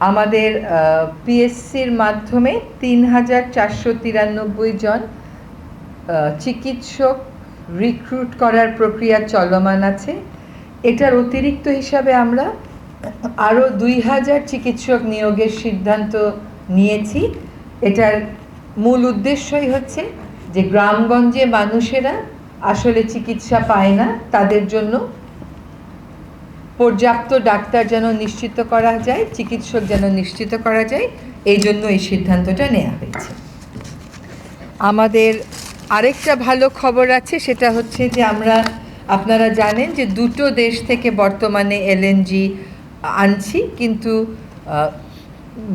আমাদের পিএসসির মাধ্যমে ৩,৪৯৩ জন চিকিৎসক রিক্রুট করার প্রক্রিয়া চলমান আছে। এটার অতিরিক্ত হিসাবে আমরা আরও ২,০০০ চিকিৎসক নিয়োগের সিদ্ধান্ত নিয়েছি। এটার মূল উদ্দেশ্যই হচ্ছে যে গ্রামগঞ্জে মানুষেরা আসলে চিকিৎসা পায় না, তাদের জন্য পর্যাপ্ত ডাক্তার যেন নিশ্চিত করা যায়, চিকিৎসক যেন নিশ্চিত করা যায়, এই জন্য এই সিদ্ধান্তটা নেওয়া হয়েছে। আমাদের আরেকটা ভালো খবর আছে, সেটা হচ্ছে যে আপনারা জানেন যে দুটো দেশ থেকে বর্তমানে এলএনজি আনছি, কিন্তু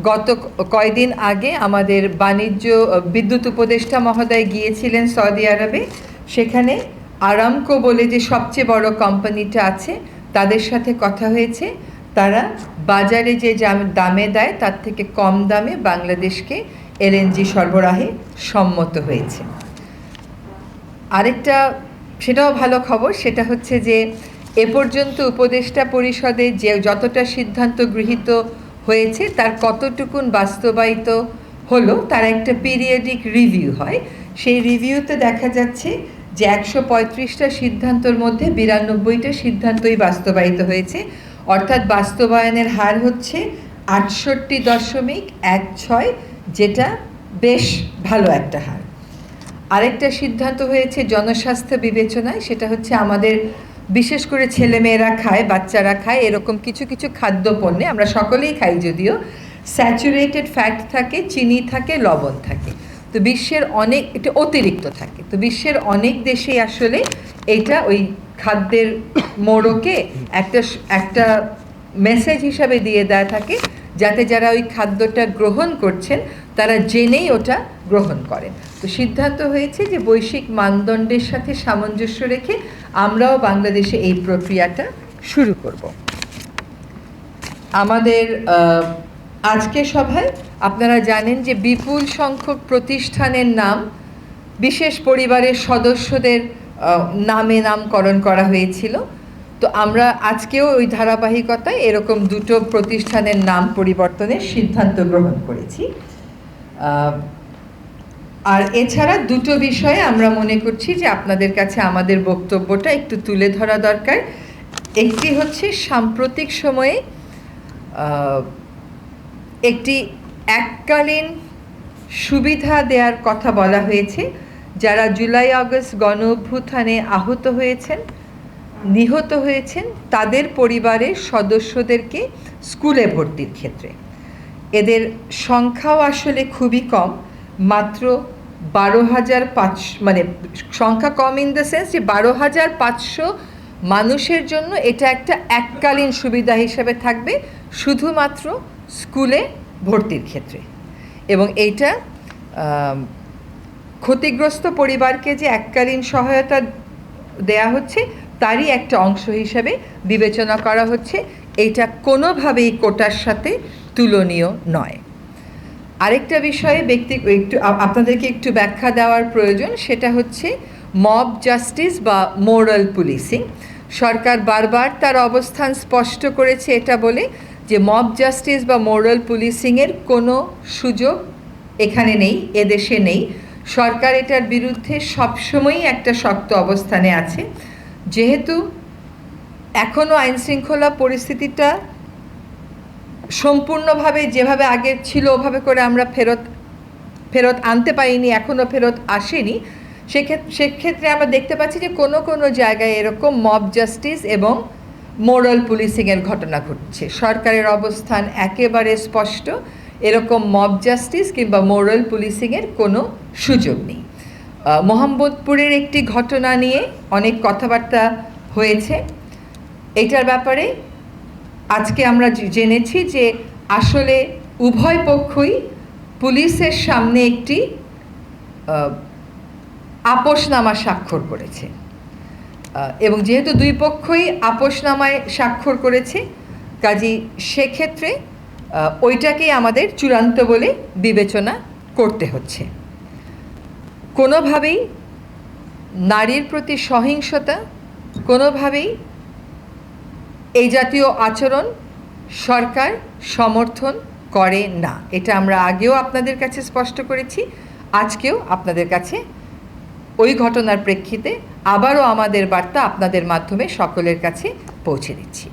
গত কয়দিন আগে আমাদের বিদ্যুৎ উপদেষ্টা মহোদয় গিয়েছিলেন সৌদি আরবে। সেখানে আরামকো বলে যে সবচেয়ে বড় কোম্পানিটা আছে, তাদের সাথে কথা হয়েছে। তারা বাজারে যে দামে দেয় তার থেকে কম দামে বাংলাদেশকে এলএনজি সরবরাহে সম্মত হয়েছে। আরেকটা সেটাও ভালো খবর, সেটা হচ্ছে যে এ পর্যন্ত উপদেষ্টা পরিষদে যে যতটা সিদ্ধান্ত গৃহীত হয়েছে তার কতটুকুন বাস্তবায়িত হলো তার একটা পিরিয়ডিক রিভিউ হয়। সেই রিভিউতে দেখা যাচ্ছে যে ১৩৫টা সিদ্ধান্তর মধ্যে ৯২টা সিদ্ধান্তই বাস্তবায়িত হয়েছে, অর্থাৎ বাস্তবায়নের হার হচ্ছে ৬৮.16, যেটা বেশ ভালো একটা হার। আরেকটা সিদ্ধান্ত হয়েছে জনস্বাস্থ্য বিবেচনায়, সেটা হচ্ছে আমাদের বিশেষ করে ছেলেমেয়েরা খায়, বাচ্চারা খায়, এরকম কিছু কিছু খাদ্যপণ্যে, আমরা সকলেই খাই যদিও, স্যাচুরেটেড ফ্যাট থাকে, চিনি থাকে, লবণ থাকে, তো বিশ্বের অনেক, এটা অতিরিক্ত থাকে, তো বিশ্বের অনেক দেশেই আসলে এটা ওই খাদ্যের মোড়কে একটা মেসেজ হিসাবে দিয়ে দেওয়া থাকে, যাতে যারা ওই খাদ্যটা গ্রহণ করছেন তারা জেনেই ওটা গ্রহণ করেন। তো সিদ্ধান্ত হয়েছে যে বৈশ্বিক মানদণ্ডের সাথে সামঞ্জস্য রেখে আমরাও বাংলাদেশে এই প্রক্রিয়াটা শুরু করব। আমাদের আজকে সভায় আপনারা জানেন যে বিপুল সংখ্যক প্রতিষ্ঠানের নাম বিশেষ পরিবারের সদস্যদের নামে নামকরণ করা হয়েছিল। তো আমরা আজকেও ওই ধারাবাহিকতায় এরকম দুটো প্রতিষ্ঠানের নাম পরিবর্তনের সিদ্ধান্ত গ্রহণ করেছি। আর এছাড়া দুটো বিষয়ে আমরা মনে করছি যে আপনাদের কাছে আমাদের বক্তব্যটা একটু তুলে ধরা দরকার। একটি হচ্ছে সাম্প্রতিক সময়ে একটি এককালীন সুবিধা দেওয়ার কথা বলা হয়েছে যারা জুলাই আগস্ট গণ অভ্যুত্থানে আহত হয়েছেন, নিহত হয়েছেন, তাদের পরিবারের সদস্যদেরকে স্কুলে ভর্তির ক্ষেত্রে। এদের সংখ্যাও আসলে খুবই কম, মাত্র ১২,৫০০, মানে সংখ্যা কম ইন দ্য সেন্স যে ১২,৫০০ মানুষের জন্য এটা একটা এককালীন সুবিধা হিসেবে থাকবে, শুধুমাত্র স্কুলে ভর্তির ক্ষেত্রে। এবং এইটা ক্ষতিগ্রস্ত পরিবারকে যে এককালীন সহায়তা দেয়া হচ্ছে তারই একটা অংশ হিসেবে বিবেচনা করা হচ্ছে। এইটা কোনোভাবেই কোটার সাথে তুলনীয় নয়। আরেকটা বিষয়ে আপনাদেরকে একটু ব্যাখ্যা দেওয়ার প্রয়োজন, সেটা হচ্ছে মব জাস্টিস বা মোরাল পুলিশিং। সরকার বারবার তার অবস্থান স্পষ্ট করেছে এটা বলে যে মব জাস্টিস বা মোরাল পুলিশিংয়ের কোনো সুযোগ এখানে নেই, এদেশে নেই। সরকার এটার বিরুদ্ধে সবসময়ই একটা শক্ত অবস্থানে আছে। যেহেতু এখনও আইনশৃঙ্খলা পরিস্থিতিটা সম্পূর্ণভাবে যেভাবে আগে ছিল ওভাবে করে আমরা ফেরত আনতে পারিনি, এখনও ফেরত আসেনি, সেক্ষেত্রে আমরা দেখতে পাচ্ছি যে কোনো কোনো জায়গায় এরকম মব জাস্টিস এবং মোরাল পুলিশিংয়ের ঘটনা ঘটছে। সরকারের অবস্থান একেবারে স্পষ্ট, এরকম মব জাস্টিস কিংবা মোরাল পুলিশিংয়ের কোনো সুযোগ নেই। মোহাম্মদপুরের একটি ঘটনা নিয়ে অনেক কথাবার্তা হয়েছে। এটার ব্যাপারে আজকে আমরা জেনেছি যে আসলে উভয় পক্ষই পুলিশের সামনে একটি আপোসনামা স্বাক্ষর করেছে, এবং যেহেতু দুই পক্ষই আপোসনামায় স্বাক্ষর করেছে, কাজেই সেক্ষেত্রে ওইটাকেই আমাদের চূড়ান্ত বলে বিবেচনা করতে হচ্ছে। কোনোভাবেই নারীর প্রতি সহিংসতা, কোনোভাবেই এই জাতীয় আচরণ সরকার সমর্থন করে না। এটা আমরা আগেও আপনাদের কাছে স্পষ্ট করেছি, আজকেও আপনাদের কাছে ওই ঘটনার প্রেক্ষিতে আবারও আমাদের বার্তা আপনাদের মাধ্যমে সকলের কাছে পৌঁছে দিচ্ছি।